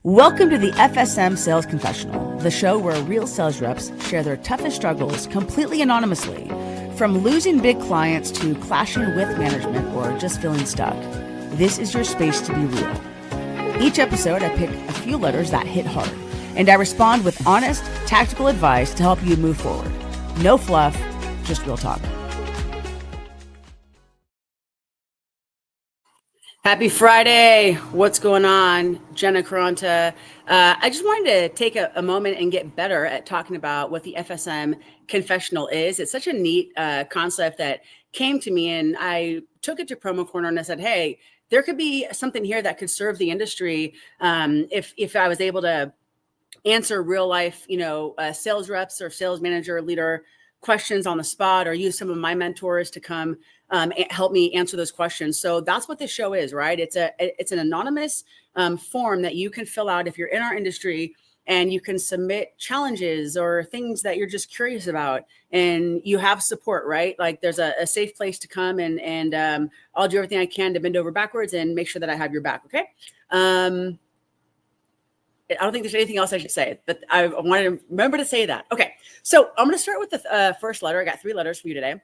Welcome to the FSM Sales Confessional, the show where real sales reps share their toughest struggles completely anonymously, from losing big clients to clashing with management or just feeling stuck. This is your space to be real. Each episode, I pick a few letters that hit hard, and I respond with honest, tactical advice to help you move forward. No fluff, just real talk. Happy Friday. What's going on? Jenna, Quaranta. I just wanted to take a moment and get better at talking about what the FSM Confessional is. It's such a neat concept that came to me, and I took it to Promo Corner and I said, hey, there could be something here that could serve the industry if I was able to answer real life, sales reps or sales manager leader questions on the spot, or use some of my mentors to come help me answer those questions. So that's what this show is, right? It's an anonymous form that you can fill out if you're in our industry, and you can submit challenges or things that you're just curious about, and you have support, right? Like there's a safe place to come, and I'll do everything I can to bend over backwards and make sure that I have your back. Okay. I don't think there's anything else I should say, but I wanted to remember to say that. Okay, so I'm going to start with the first letter. I got 3 letters for you today,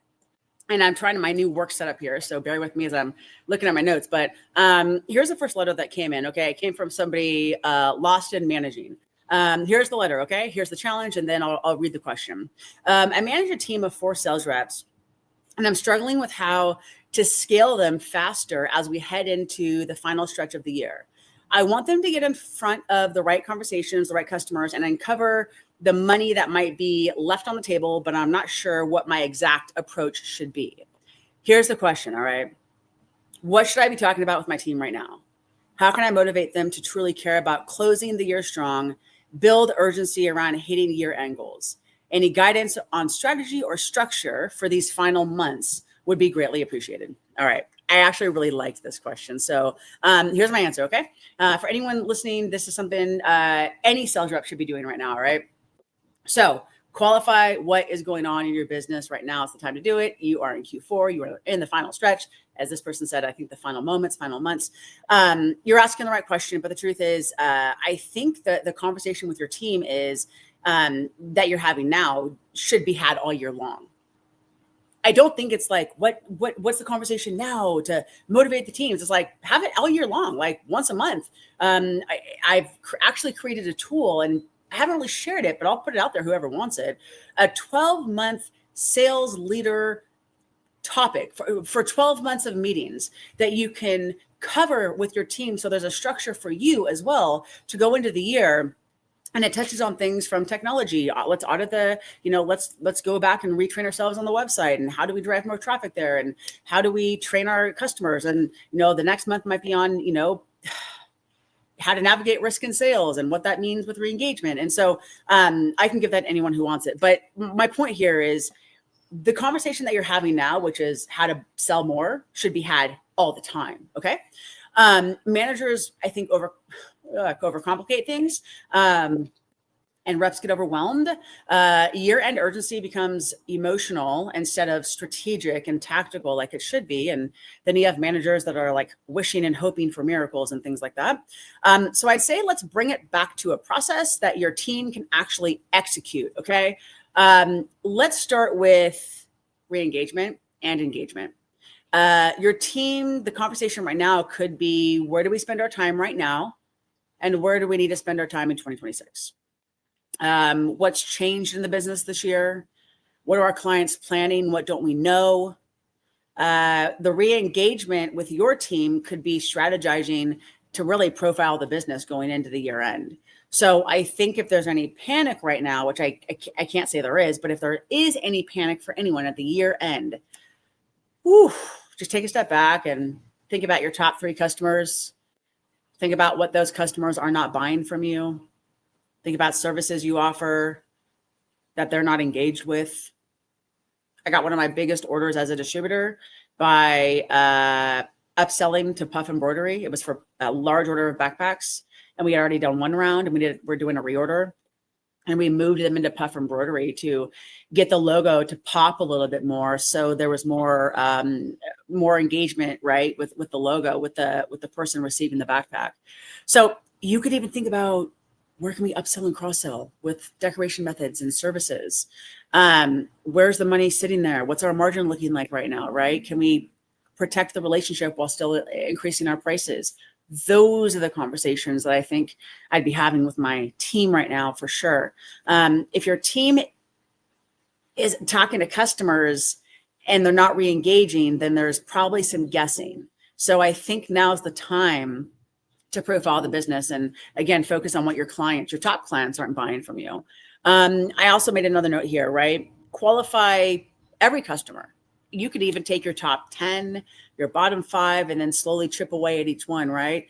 and I'm trying my new work setup here, so bear with me as I'm looking at my notes. But here's the first letter that came in. Okay, it came from somebody lost in managing. Here's the letter. Okay, here's the challenge, and then I'll read the question. I manage a team of 4 sales reps, and I'm struggling with how to scale them faster as we head into the final stretch of the year. I want them to get in front of the right conversations, the right customers, and uncover the money that might be left on the table, but I'm not sure what my exact approach should be. Here's the question, all right? What should I be talking about with my team right now? How can I motivate them to truly care about closing the year strong, build urgency around hitting year-end goals? Any guidance on strategy or structure for these final months would be greatly appreciated. All right. I actually really liked this question. So here's my answer, okay? For anyone listening, this is something any sales rep should be doing right now, all right? So qualify what is going on in your business right now. It's the time to do it. You are in Q4. You are in the final stretch. As this person said, I think the final moments, final months. You're asking the right question, but the truth is, I think that the conversation with your team is that you're having now should be had all year long. I don't think it's like, what's the conversation now to motivate the teams? It's like, have it all year long, like once a month. I've actually created a tool, and I haven't really shared it, but I'll put it out there, whoever wants it. A 12-month sales leader topic for 12 months of meetings that you can cover with your team. So there's a structure for you as well to go into the year. And it touches on things from technology. Let's audit let's go back and retrain ourselves on the website. And how do we drive more traffic there? And how do we train our customers? And, the next month might be on, how to navigate risk in sales and what that means with re-engagement. And so I can give that to anyone who wants it. But my point here is the conversation that you're having now, which is how to sell more, should be had all the time. Okay. Managers, I think, overcomplicate things, and reps get overwhelmed. Year-end urgency becomes emotional instead of strategic and tactical like it should be. And then you have managers that are like wishing and hoping for miracles and things like that. So I'd say let's bring it back to a process that your team can actually execute. Okay. Let's start with re-engagement and engagement. Your team, the conversation right now could be, where do we spend our time right now? And where do we need to spend our time in 2026? What's changed in the business this year? What are our clients planning? What don't we know? The re-engagement with your team could be strategizing to really profile the business going into the year end. So I think if there's any panic right now, which I can't say there is, but if there is any panic for anyone at the year end, just take a step back and think about your top 3 customers. Think about what those customers are not buying from you. Think about services you offer that they're not engaged with. I got one of my biggest orders as a distributor by upselling to Puff Embroidery. It was for a large order of backpacks, and we had already done 1 round, and we're doing a reorder. and we moved them into puff embroidery to get the logo to pop a little bit more. So there was more engagement, right, with the logo, with the person receiving the backpack. So you could even think about, where can we upsell and cross sell with decoration methods and services? Where's the money sitting there? What's our margin looking like right now, right? Can we protect the relationship while still increasing our prices? Those are the conversations that I think I'd be having with my team right now, for sure. If your team is talking to customers and they're not re-engaging, then there's probably some guessing. So I think now's the time to profile the business and, again, focus on what your top clients aren't buying from you. I also made another note here, right? Qualify every customer. You could even take your top 10, your bottom 5, and then slowly chip away at each one, right?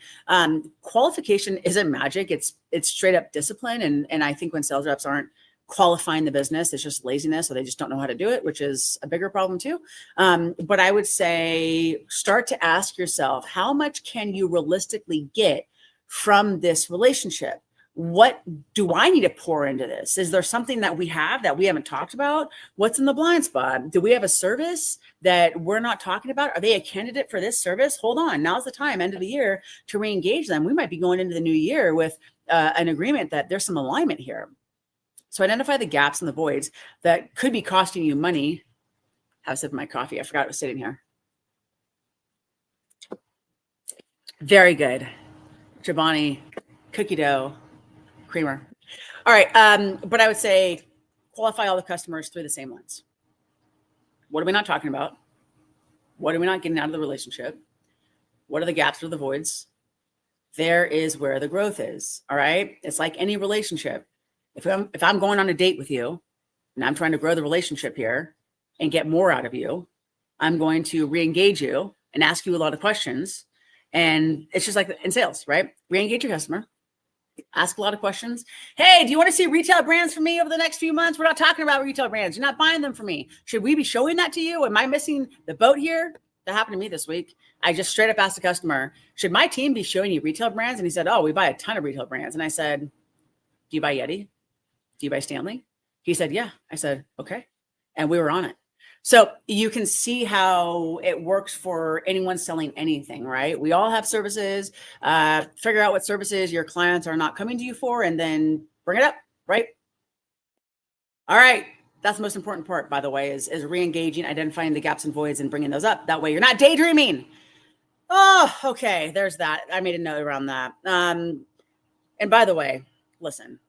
Qualification isn't magic. It's straight up discipline. And I think when sales reps aren't qualifying the business, it's just laziness, or they just don't know how to do it, which is a bigger problem too. But I would say, start to ask yourself, how much can you realistically get from this relationship? What do I need to pour into this? Is there something that we have that we haven't talked about? What's in the blind spot? Do we have a service that we're not talking about? Are they a candidate for this service? Hold on. Now's the time, end of the year, to re-engage them. We might be going into the new year with an agreement that there's some alignment here. So identify the gaps and the voids that could be costing you money. Have a sip of my coffee. I forgot it was sitting here. Very good. Chobani cookie dough creamer. All right. But I would say, qualify all the customers through the same lens. What are we not talking about? What are we not getting out of the relationship? What are the gaps or the voids? There is where the growth is. All right. It's like any relationship. If I'm going on a date with you and I'm trying to grow the relationship here and get more out of you, I'm going to re-engage you and ask you a lot of questions. And it's just like in sales, right? Re-engage your customer. Ask a lot of questions. Hey, do you want to see retail brands from me over the next few months? We're not talking about retail brands. You're not buying them from me. Should we be showing that to you? Am I missing the boat here? That happened to me this week. I just straight up asked the customer, should my team be showing you retail brands? And he said, oh, we buy a ton of retail brands. And I said, do you buy Yeti? Do you buy Stanley? He said, yeah. I said, okay. And we were on it. So you can see how it works for anyone selling anything, right? We all have services. Figure out what services your clients are not coming to you for, and then bring it up, right? All right. That's the most important part, by the way, is re-engaging, identifying the gaps and voids, and bringing those up. That way you're not daydreaming. Oh, okay. There's that. I made a note around that. And by the way, listen,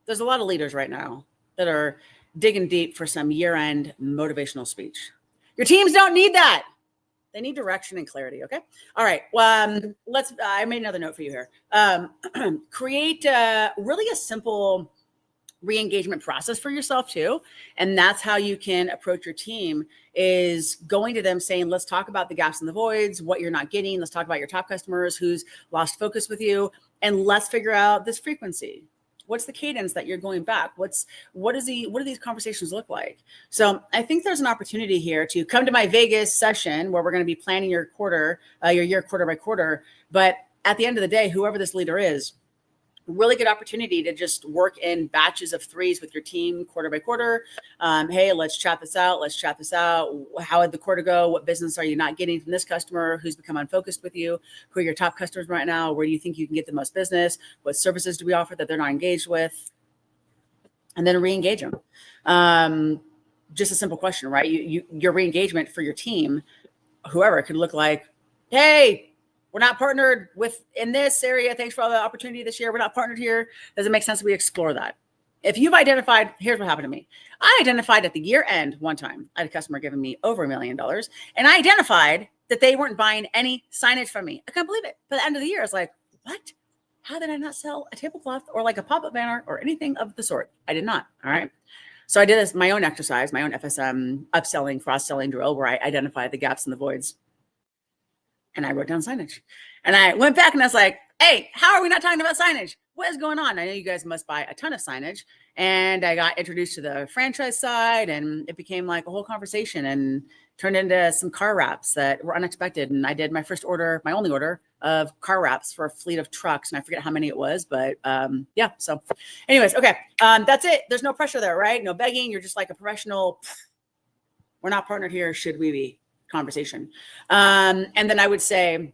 there's a lot of leaders right now that are digging deep for some year-end motivational speech. Your teams don't need that. They need direction and clarity. Okay. All right. I made another note for you here. Create really a simple re-engagement process for yourself too. And that's how you can approach your team, is going to them saying, let's talk about the gaps and the voids, what you're not getting. Let's talk about your top customers, who's lost focus with you, and let's figure out this frequency. What's the cadence that you're going back? What do these conversations look like? So I think there's an opportunity here to come to my Vegas session where we're going to be planning your year quarter by quarter. But at the end of the day, whoever this leader is, really good opportunity to just work in batches of 3s with your team quarter by quarter. Hey, let's chat this out. How did the quarter go? What business are you not getting from this customer? Who's become unfocused with you? Who are your top customers right now? Where do you think you can get the most business? What services do we offer that they're not engaged with? And then re-engage them. Just a simple question, right? Your re-engagement for your team, whoever, could look like, hey, we're not partnered with in this area. Thanks for all the opportunity this year. We're not partnered here. Does it make sense that we explore that? If you've identified, here's what happened to me. I identified at the year end one time, I had a customer giving me over $1 million. And I identified that they weren't buying any signage from me. I couldn't believe it. By the end of the year, I was like, what? How did I not sell a tablecloth or like a pop-up banner or anything of the sort? I did not. All right. So I did this, my own exercise, my own FSM upselling, cross-selling drill, where I identified the gaps and the voids. And I wrote down signage. And I went back and I was like, hey, how are we not talking about signage? What is going on? I know you guys must buy a ton of signage. And I got introduced to the franchise side, and it became like a whole conversation, and turned into some car wraps that were unexpected. And I did my first order, my only order of car wraps for a fleet of trucks. And I forget how many it was, but yeah. So anyways, okay. That's it. There's no pressure there, right? No begging. You're just like a professional. We're not partnered here. Should we be? Conversation. And then I would say,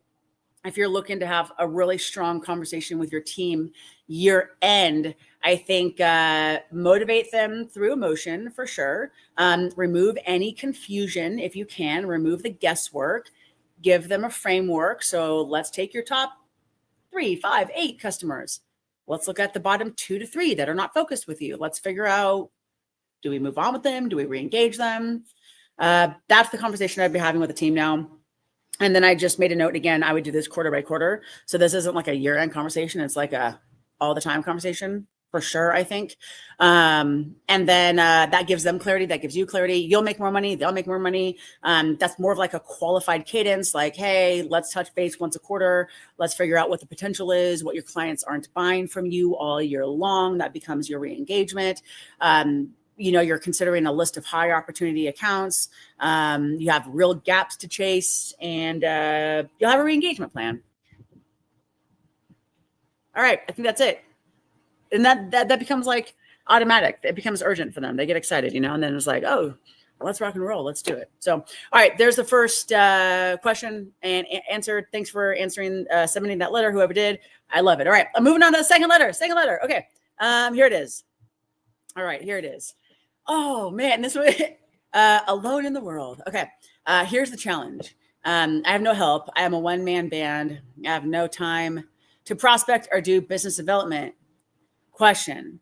if you're looking to have a really strong conversation with your team year end, I think motivate them through emotion for sure. Remove any confusion if you can. Remove the guesswork. Give them a framework. So let's take your top 3, 5, 8 customers. Let's look at the bottom 2 to 3 that are not focused with you. Let's figure out, do we move on with them? Do we re-engage them? That's the conversation I'd be having with the team now. And then I just made a note again, I would do this quarter by quarter. So this isn't like a year-end conversation. It's like a all the time conversation for sure, I think. And then that gives them clarity. That gives you clarity. You'll make more money. They'll make more money. That's more of like a qualified cadence. Like, hey, let's touch base once a quarter. Let's figure out what the potential is, what your clients aren't buying from you all year long. That becomes your re-engagement. You're considering a list of high opportunity accounts. You have real gaps to chase, and you'll have a re-engagement plan. All right, I think that's it. And that becomes like automatic. It becomes urgent for them. They get excited, and then it's like, oh, let's rock and roll. Let's do it. So, all right, there's the first question and answered. Thanks for answering, submitting that letter, whoever did. I love it. All right, I'm moving on to the second letter. Okay, here it is. All right, here it is. Oh man, this was alone in the world. Okay, here's the challenge. I have no help. I am a one-man band. I have no time to prospect or do business development. Question: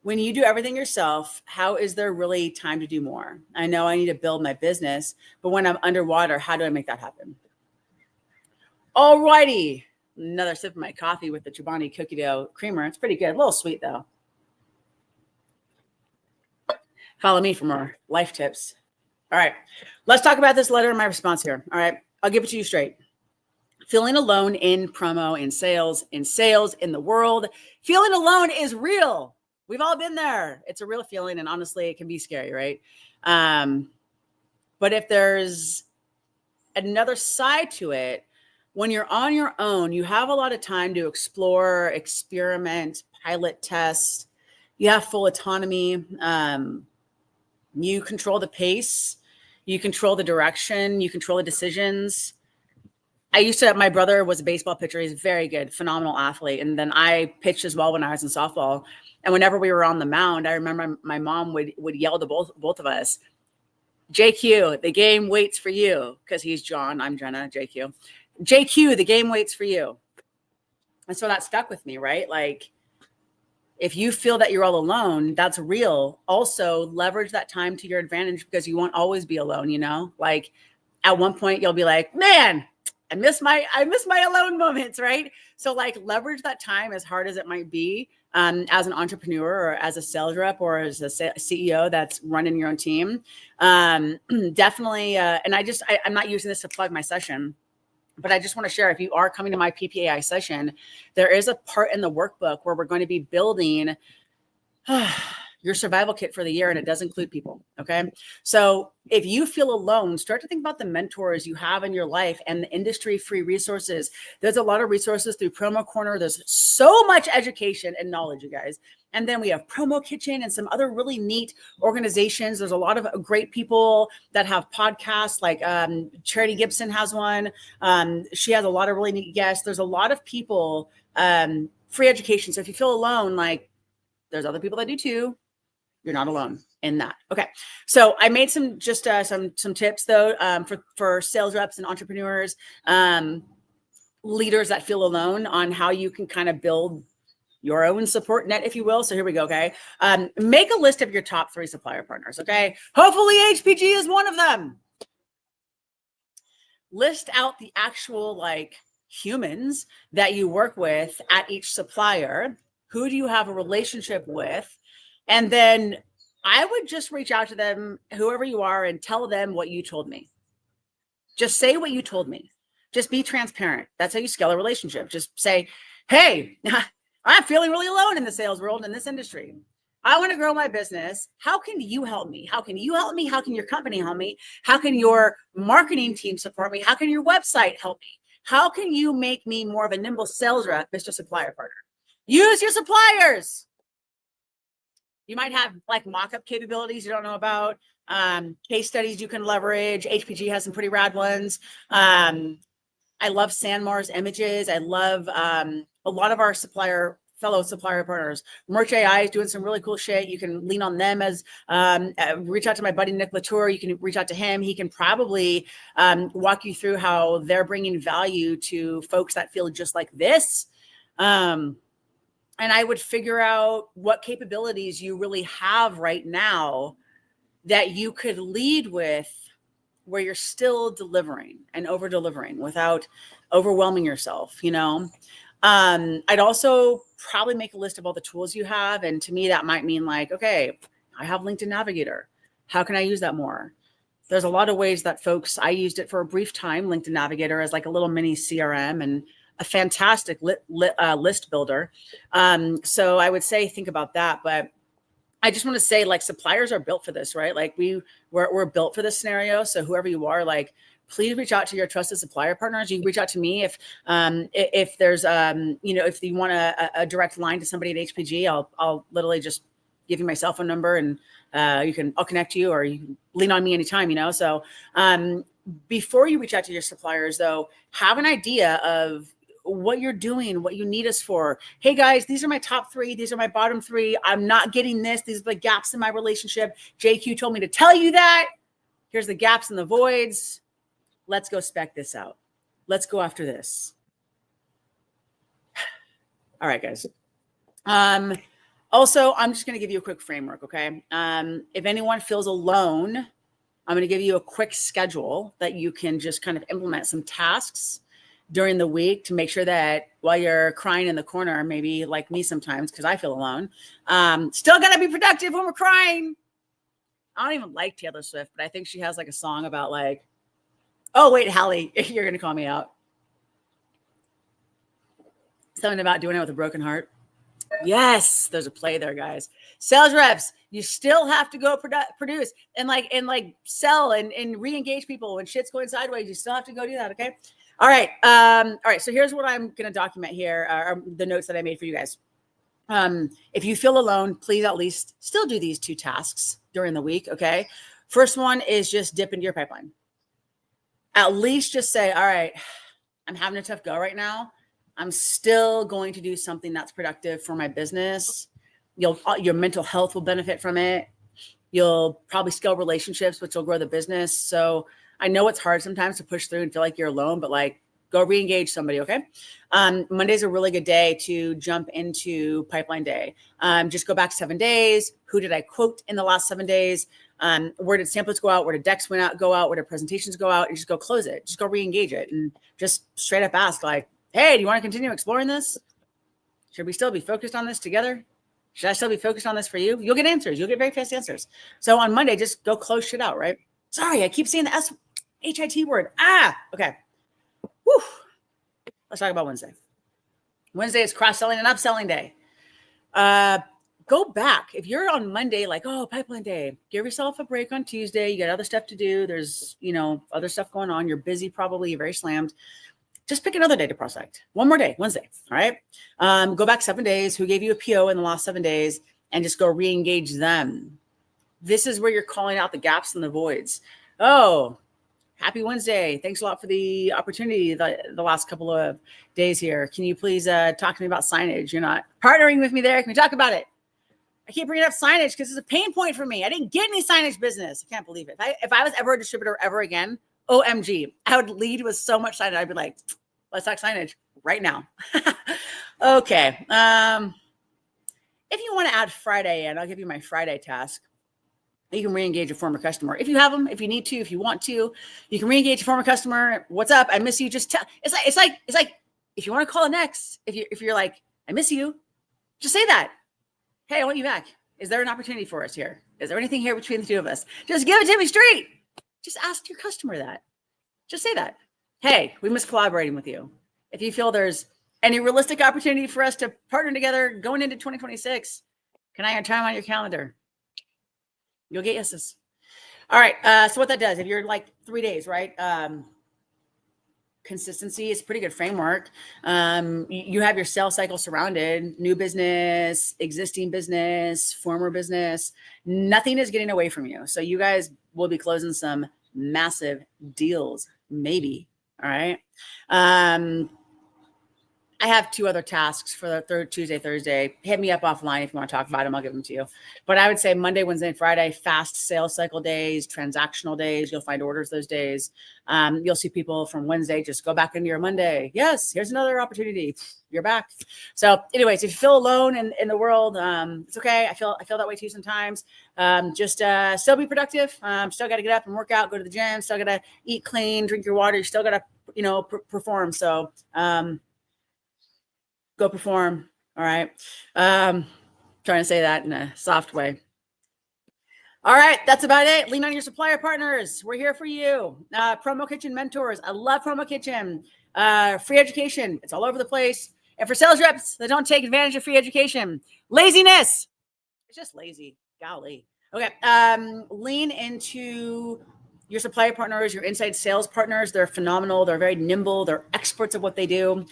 when you do everything yourself, how is there really time to do more? I know I need to build my business, but when I'm underwater, how do I make that happen? All righty, another sip of my coffee with the Chobani cookie dough creamer. It's pretty good, a little sweet though. Follow me for more life tips. All right, let's talk about this letter and my response here. All right, I'll give it to you straight. Feeling alone in promo, in sales, in the world. Feeling alone is real. We've all been there. It's a real feeling, and honestly, it can be scary, right? But if there's another side to it, when you're on your own, you have a lot of time to explore, experiment, pilot test. You have full autonomy. You control the pace, you control the direction, you control the decisions. My brother was a baseball pitcher. He's very good, phenomenal athlete. And then I pitched as well when I was in softball. And whenever we were on the mound, I remember my mom would yell to both of us, JQ, the game waits for you. Because he's John, I'm Jenna, JQ. JQ, the game waits for you. And so that stuck with me, right? Like, if you feel that you're all alone, that's real. Also, leverage that time to your advantage because you won't always be alone, Like at one point you'll be like, man, I miss my alone moments, right? So like leverage that time as hard as it might be as an entrepreneur or as a sales rep or as a CEO that's running your own team. Definitely. And I'm not using this to plug my session, but I just want to share, if you are coming to my PPAI session, there is a part in the workbook where we're going to be building your survival kit for the year, and it does include people. Okay. So if you feel alone, start to think about the mentors you have in your life and the industry free resources. There's a lot of resources through Promo Corner. There's so much education and knowledge, you guys. And then we have Promo Kitchen and some other really neat organizations. There's a lot of great people that have podcasts, like Charity Gibson has one. She has a lot of really neat guests. There's a lot of people, free education. So if you feel alone, like there's other people that do too. You're not alone in that. Okay. So I made some tips though, for sales reps and entrepreneurs, leaders that feel alone, on how you can kind of build your own support net, if you will. So here we go. Okay. Make a list of your top 3 supplier partners. Okay. Hopefully HPG is one of them. List out the actual humans that you work with at each supplier. Who do you have a relationship with? And then I would just reach out to them, whoever you are, and tell them what you told me. Just say what you told me. Just be transparent. That's how you scale a relationship. Just say, hey, I'm feeling really alone in the sales world, in this industry. I want to grow my business. How can you help me? How can you help me? How can your company help me? How can your marketing team support me? How can your website help me? How can you make me more of a nimble sales rep, Mr. Supplier Partner? Use your suppliers. You might have like mock-up capabilities you don't know about, case studies you can leverage. HPG has some pretty rad ones. I love Sanmar's images. I love a lot of our fellow supplier partners. Merch AI is doing some really cool shit. You can lean on them as reach out to my buddy Nick Latour. You can reach out to him. He can probably walk you through how they're bringing value to folks that feel just like this. And I would figure out what capabilities you really have right now that you could lead with, where you're still delivering and over delivering without overwhelming yourself, you know? I'd also probably make a list of all the tools you have. And to me, that might mean like, okay, I have LinkedIn Navigator. How can I use that more? There's a lot of ways that I used it for a brief time, LinkedIn Navigator, as like a little mini CRM and a fantastic list builder. So I would say, think about that. But I just want to say, like, suppliers are built for this, right? Like we're built for this scenario. So whoever you are, like, please reach out to your trusted supplier partners. You can reach out to me if there's if you want a direct line to somebody at HPG, I'll literally just give you my cell phone number and I'll connect you, or you can lean on me anytime, you know? So before you reach out to your suppliers though, have an idea of what you're doing, what you need us for. Hey guys, these are my top 3. These are my bottom 3. I'm not getting this. These are the gaps in my relationship. JQ told me to tell you that. Here's the gaps and the voids. Let's go spec this out. Let's go after this. All right, guys. Also, I'm just going to give you a quick framework. Okay. If anyone feels alone, I'm going to give you a quick schedule that you can just kind of implement some tasks during the week to make sure that while you're crying in the corner, maybe like me sometimes, because I feel alone, still got to be productive when we're crying. I don't even like Taylor Swift, but I think she has like a song about like, oh, wait, Hallie, you're going to call me out. Something about doing it with a broken heart. Yes, there's a play there, guys. Sales reps, you still have to go produce and sell and re-engage people when shit's going sideways. You still have to go do that. Okay. All right. All right. So here's what I'm going to document here, are the notes that I made for you guys. If you feel alone, please at least still do these 2 tasks during the week. Okay. First one is just dip into your pipeline. At least just say, all right, I'm having a tough go right now. I'm still going to do something that's productive for my business. Your mental health will benefit from it. You'll probably scale relationships, which will grow the business. So I know it's hard sometimes to push through and feel like you're alone, but like, go re-engage somebody. Okay. Monday's a really good day to jump into pipeline day. Just go back 7 days. Who did I quote in the last 7 days? Where did samples go out? Where did decks go out? Where did presentations go out? And just go close it. Just go re-engage it and just straight up ask like, hey, do you want to continue exploring this? Should we still be focused on this together? Should I still be focused on this for you? You'll get answers. You'll get very fast answers. So on Monday, just go close shit out, right? Sorry, I keep saying the SHIT word. Okay. Whew. Let's talk about Wednesday. Wednesday is cross-selling and upselling day. Go back. If you're on Monday, like, oh, pipeline day, give yourself a break on Tuesday. You got other stuff to do. There's, other stuff going on. You're busy, probably. You're very slammed. Just pick another day to prospect. One more day, Wednesday. All right. Go back 7 days. Who gave you a PO in the last 7 days? And just go re-engage them. This is where you're calling out the gaps and the voids. Oh, happy Wednesday. Thanks a lot for the opportunity the last couple of days here. Can you please talk to me about signage? You're not partnering with me there. Can we talk about it? I keep bringing up signage because it's a pain point for me. I didn't get any signage business. I can't believe it. If I was ever a distributor ever again, OMG, I would lead with so much signage. I'd be like, let's talk signage right now. Okay. If you want to add Friday in, I'll give you my Friday task. You can re-engage a former customer. If you have them, if you need to, if you want to, you can re-engage a former customer. What's up? I miss you. Just tell. It's like if you want to call it next, if you're like, I miss you, just say that. Hey, I want you back. Is there an opportunity for us here? Is there anything here between the 2 of us? Just give it to me straight. Just ask your customer that. Just say that. Hey, we miss collaborating with you. If you feel there's any realistic opportunity for us to partner together going into 2026, Can I have time on your calendar? You'll get yeses. All right. So what that does, if you're like 3 days, right? Consistency is a pretty good framework. You have your sales cycle surrounded, new business, existing business, former business. Nothing is getting away from you. So you guys will be closing some massive deals, maybe. All right. I have 2 other tasks for the third Tuesday, Thursday. Hit me up offline if you want to talk about them. I'll give them to you. But I would say Monday, Wednesday, and Friday, fast sales cycle days, transactional days. You'll find orders those days. You'll see people from Wednesday just go back into your Monday. Yes, here's another opportunity. You're back. So, anyways, if you feel alone in the world, it's okay. I feel that way too sometimes. Just still be productive. Still got to get up and work out, go to the gym. Still got to eat clean, drink your water. You still got to perform. So. Go perform. All right. Trying to say that in a soft way. All right. That's about it. Lean on your supplier partners. We're here for you. Promo Kitchen mentors. I love Promo Kitchen. Free education. It's all over the place. And for sales reps that don't take advantage of free education, laziness. It's just lazy. Golly. Okay. Lean into your supplier partners, your inside sales partners. They're phenomenal. They're very nimble. They're experts at what they do.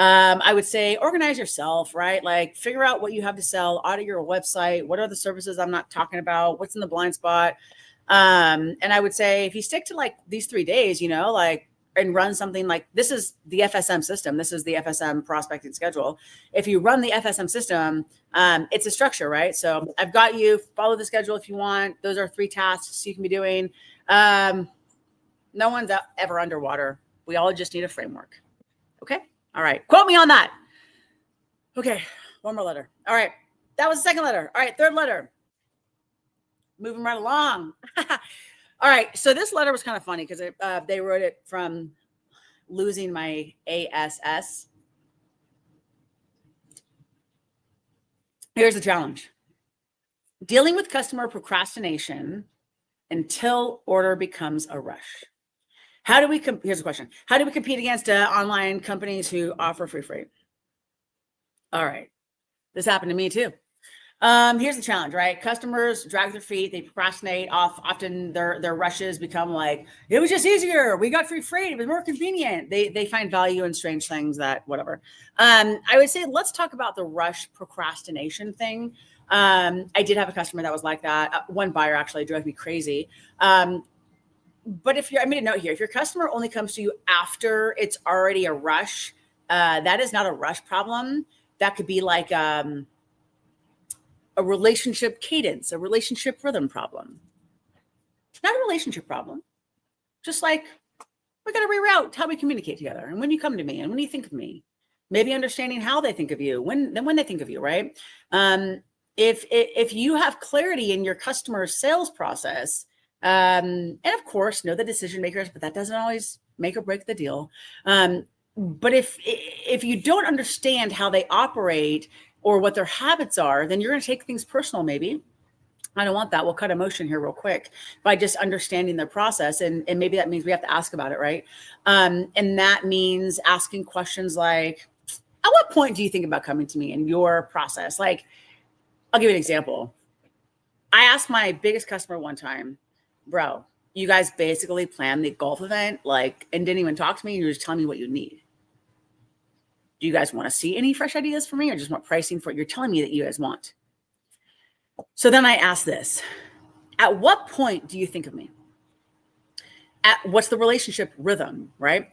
I would say organize yourself, right? Like figure out what you have to sell, audit your website. What are the services I'm not talking about? What's in the blind spot? And I would say if you stick to like these 3 days, and run something like this is the FSM system. This is the FSM prospecting schedule. If you run the FSM system, it's a structure, right? So I've got you follow the schedule if you want. Those are 3 tasks you can be doing. No one's ever underwater. We all just need a framework. Okay. All right. Quote me on that. Okay. One more letter. All right. That was the second letter. All right. Third letter. Moving right along. All right. So this letter was kind of funny because they wrote it from losing my ASS. Here's the challenge. Dealing with customer procrastination until order becomes a rush. Here's the question. How do we compete against online companies who offer free freight? All right. This happened to me too. Here's the challenge, right? Customers drag their feet. They procrastinate off. Often their rushes become like, it was just easier. We got free freight. It was more convenient. They find value in strange things that whatever. I would say, let's talk about the rush procrastination thing. I did have a customer that was like that. One buyer actually drove me crazy. But I made a note here, if your customer only comes to you after it's already a rush, that is not a rush problem. That could be like a relationship cadence, a relationship rhythm problem. It's not a relationship problem. Just like we got to reroute how we communicate together. And when you come to me and when you think of me, maybe understanding how they think of you, when they think of you, right? If you have clarity in your customer sales process, and of course, know the decision makers, but that doesn't always make or break the deal. But if you don't understand how they operate or what their habits are, then you're going to take things personal. Maybe I don't want that. We'll cut emotion here real quick by just understanding their process. And maybe that means we have to ask about it, right? And that means asking questions like, at what point do you think about coming to me in your process? Like, I'll give you an example. I asked my biggest customer one time, bro, you guys basically planned the golf event, and didn't even talk to me. You're just telling me what you need. Do you guys want to see any fresh ideas for me or just want pricing for what you're telling me that you guys want? So then I asked this, at what point do you think of me? What's the relationship rhythm, right?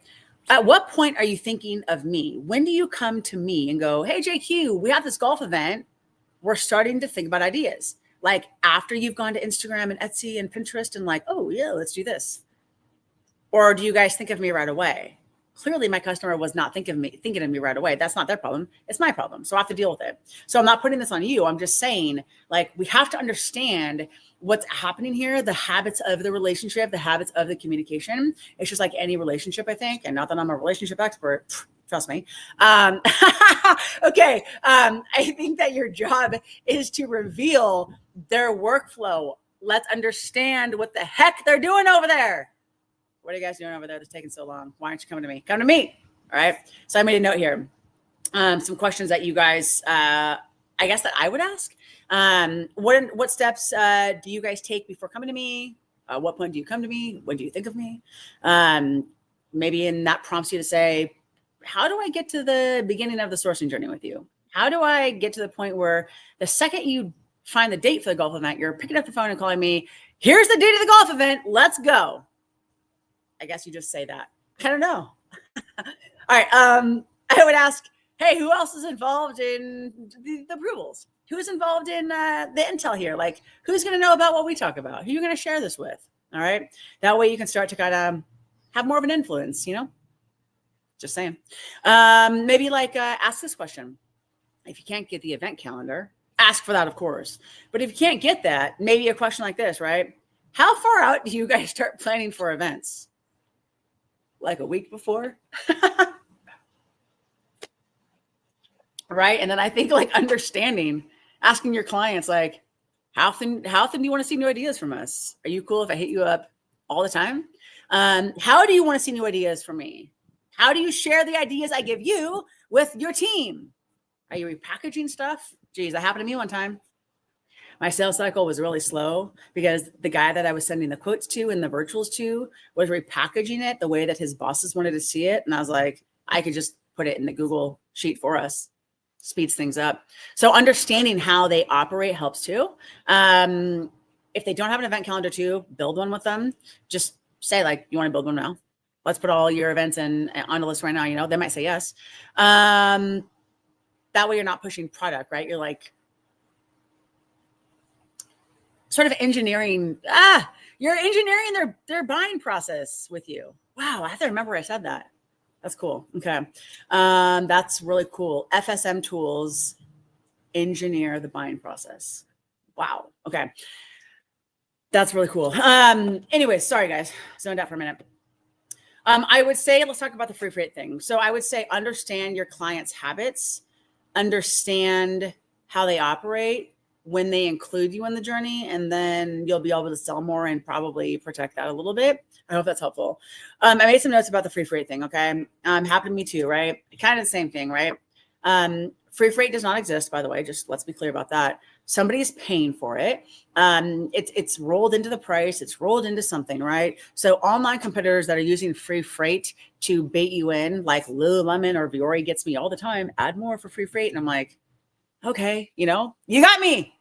At what point are you thinking of me? When do you come to me and go, hey, JQ, we have this golf event. We're starting to think about ideas. Like after you've gone to Instagram and Etsy and Pinterest and oh yeah, let's do this. Or do you guys think of me right away? Clearly my customer was not thinking of me right away. That's not their problem. It's my problem. So I have to deal with it. So I'm not putting this on you. I'm just saying we have to understand what's happening here, the habits of the relationship, the habits of the communication. It's just like any relationship, I think. And not that I'm a relationship expert. Trust me. Okay. I think that your job is to reveal their workflow. Let's understand what the heck they're doing over there. What are you guys doing over there that's taking so long? Why aren't you coming to me? Come to me. All right. So I made a note here. Some questions that you guys I guess that I would ask. What steps do you guys take before coming to me? What point do you come to me? When do you think of me? Maybe and that prompts you to say, how do I get to the beginning of the sourcing journey with you? How do I get to the point where the second you find the date for the golf event, you're picking up the phone and calling me, here's the date of the golf event, let's go. I guess you just say that. I don't know. All right. I would ask, hey, who else is involved in the approvals? Who's involved in the intel here? Like, who's going to know about what we talk about? Who are you going to share this with? All right. That way you can start to kind of have more of an influence, you know? Just saying. Maybe like ask this question. If you can't get the event calendar, ask for that, of course. But if you can't get that, maybe a question like this, right? How far out do you guys start planning for events? Like a week before? Right? And then I think like understanding, asking your clients, like, how often do you want to see new ideas from us? Are you cool if I hit you up all the time? How do you want to see new ideas from me? How do you share the ideas I give you with your team? Are you repackaging stuff? Geez, that happened to me one time. My sales cycle was really slow because the guy that I was sending the quotes to and the virtuals to was repackaging it the way that his bosses wanted to see it. And I was like, I could just put it in the Google sheet for us. Speeds things up. So understanding how they operate helps too. If they don't have an event calendar too, build one with them. Just say like, you want to build one now? Let's put all your events on the list right now. You know, they might say yes. That way you're not pushing product, right? You're like sort of engineering. You're engineering their buying process with you. Wow, I have to remember I said that. That's cool. Okay. That's really cool. FSM tools engineer the buying process. Wow. Okay. That's really cool. Anyways, sorry guys, zoned out for a minute. I would say, let's talk about the free freight thing. So I would say, understand your client's habits, understand how they operate when they include you in the journey, and then you'll be able to sell more and probably protect that a little bit. I hope that's helpful. I made some notes about the free freight thing. Okay. Happened to me too, right? Kind of the same thing, right? Free freight does not exist, by the way. Just let's be clear about that. Somebody's paying for it. It's rolled into the price. It's rolled into something, right? So online competitors that are using free freight to bait you in, like Lululemon or Viore gets me all the time, add more for free freight. And I'm like, okay, you know, you got me.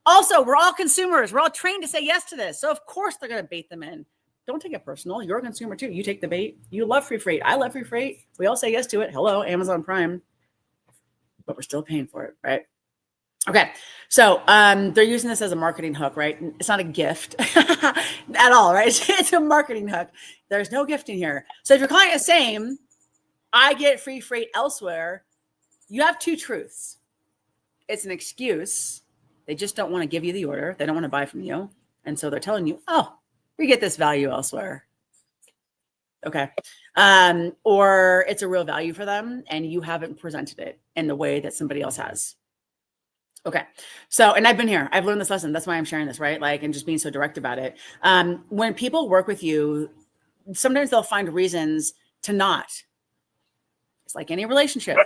Also, we're all consumers. We're all trained to say yes to this. So of course they're going to bait them in. Don't take it personal. You're a consumer too. You take the bait. You love free freight. I love free freight. We all say yes to it. Hello, Amazon Prime. But we're still paying for it, right? Okay. So they're using this as a marketing hook, right? It's not a gift at all, right? It's a marketing hook. There's no gift in here. So if your client is saying, I get free freight elsewhere, you have two truths. It's an excuse. They just don't want to give you the order. They don't want to buy from you. And so they're telling you, oh, we get this value elsewhere. Okay. Or it's a real value for them and you haven't presented it in the way that somebody else has. Okay. So, and I've been here, I've learned this lesson. That's why I'm sharing this, right? Like, and just being so direct about it. When people work with you, sometimes they'll find reasons to not. It's like any relationship,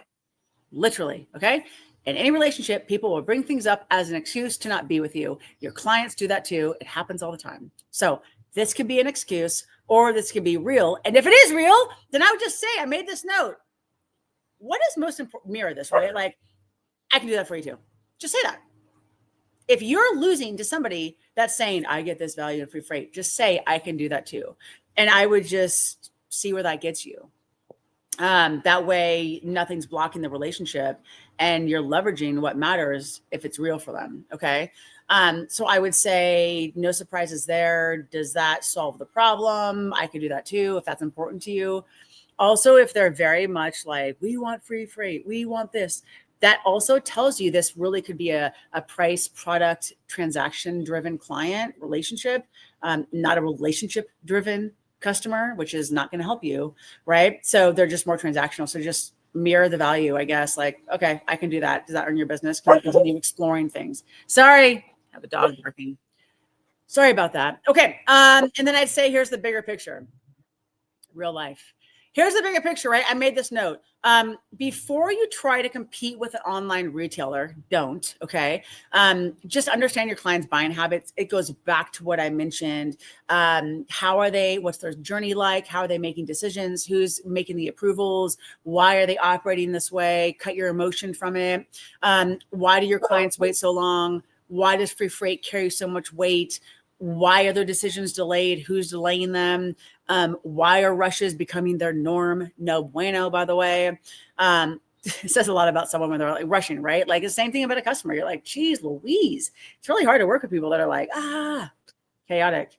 literally. Okay. In any relationship, people will bring things up as an excuse to not be with you. Your clients do that too. It happens all the time. So this could be an excuse or this could be real. And if it is real, then I would just say, I made this note. What is most important? Mirror this, right? Like, I can do that for you too. Just say that. If you're losing to somebody that's saying, I get this value in free freight, just say, I can do that too. And I would just see where that gets you. That way nothing's blocking the relationship and you're leveraging what matters if it's real for them. Okay. So I would say no surprises there. Does that solve the problem? I could do that too, if that's important to you. Also, if they're very much like, we want free freight, we want this, that also tells you this really could be a price, product, transaction driven client relationship, not a relationship driven customer, which is not going to help you, right? So they're just more transactional. So just mirror the value, I guess. Like, okay, I can do that. Does that earn your business? Can I continue exploring things? Sorry, I have a dog barking. Sorry about that. Okay, and then I'd say here's the bigger picture. Real life. here's the bigger picture, right? I made this note. Before you try to compete with an online retailer, don't, okay? Just understand your clients' buying habits. It goes back to what I mentioned. How are they? What's their journey like? How are they making decisions? Who's making the approvals? Why are they operating this way? Cut your emotion from it. Why do your clients wait so long? Why does free freight carry so much weight? Why are their decisions delayed? Who's delaying them? Why are rushes becoming their norm? No bueno, by the way. It says a lot about someone when they're like rushing, right? Like the same thing about a customer. You're like, geez, Louise. It's really hard to work with people that are like, chaotic.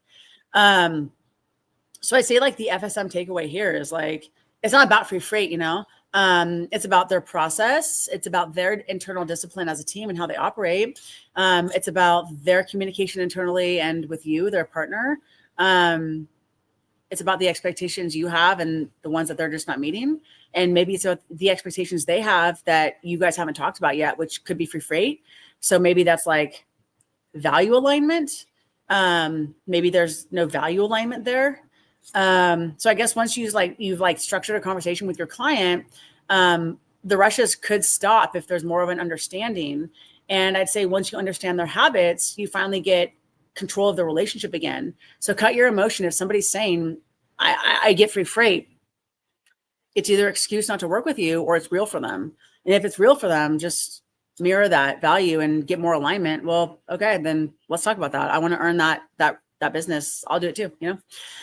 So I say like the FSM takeaway here is like, it's not about free freight, you know? It's about their process. It's about their internal discipline as a team and how they operate. It's about their communication internally and with you, their partner. It's about the expectations you have and the ones that they're just not meeting. And maybe it's about the expectations they have that you guys haven't talked about yet, which could be free freight. So maybe that's like value alignment. Maybe there's no value alignment there. So I guess once you've structured a conversation with your client, the rushes could stop if there's more of an understanding. And I'd say once you understand their habits, you finally get control of the relationship again. So cut your emotion. If somebody's saying, I get free freight, it's either excuse not to work with you or it's real for them. And if it's real for them, just mirror that value and get more alignment. Well, okay, then let's talk about that. I want to earn that business. I'll do it too, you know?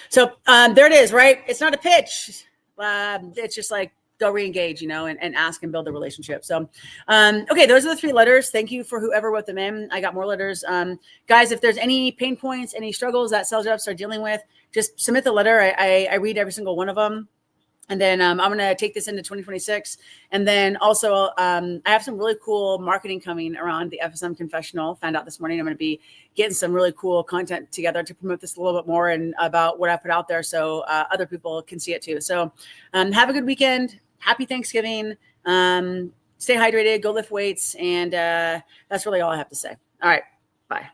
So there it is, right? It's not a pitch. It's just like, go re-engage, you know, and ask and build the relationship. So, okay, those are the 3 letters. Thank you for whoever wrote them in. I got more letters. Guys, if there's any pain points, any struggles that sales reps are dealing with, just submit the letter. I read every single one of them. And then I'm going to take this into 2026. And then also I have some really cool marketing coming around the FSM Confessional. Found out this morning I'm going to be getting some really cool content together to promote this a little bit more and about what I put out there so other people can see it too. So have a good weekend. Happy Thanksgiving. Stay hydrated, go lift weights. And that's really all I have to say. All right. Bye.